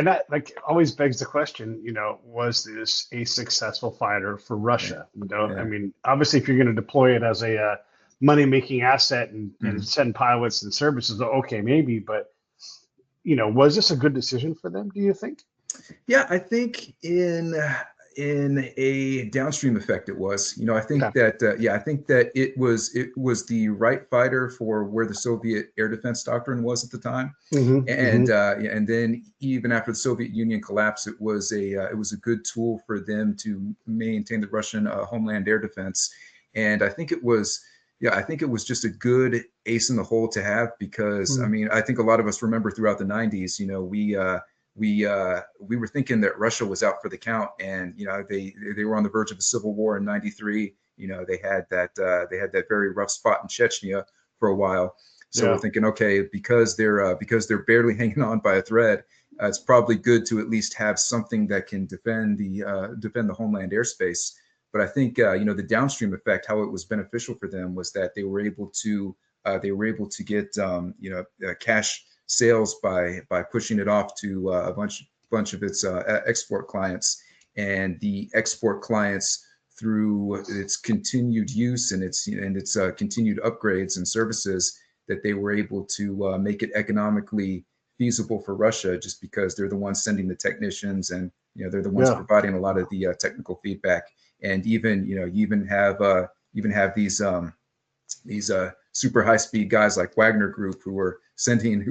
And that like always begs the question, was this a successful fighter for Yeah. Russia? I Yeah. mean, obviously, if you're going to deploy it as a money-making asset and send pilots and services, okay, maybe. But was this a good decision for them? Do you think? Yeah, I think in a downstream effect it was. I think Okay. that I think that it was the right fighter for where the Soviet air defense doctrine was at the time. Hmm. And then even after the Soviet Union collapsed, it was a good tool for them to maintain the Russian homeland air defense. And I think it was just a good ace in the hole to have because I Hmm. mean I think a lot of us remember throughout the 90s, we were thinking that Russia was out for the count, and they were on the verge of a civil war in '93. They had that very rough spot in Chechnya for a while. So we're Yeah. thinking, okay, because they're barely hanging on by a thread, it's probably good to at least have something that can defend the homeland airspace. But I think the downstream effect, how it was beneficial for them, was that they were able to get cash sales by pushing it off to a bunch of its export clients, and the export clients, through its continued use and its continued upgrades and services, that they were able to make it economically feasible for Russia, just because they're the ones sending the technicians, and they're the ones Yeah. providing a lot of the technical feedback. And even you even have these super high speed guys like Wagner Group who are sending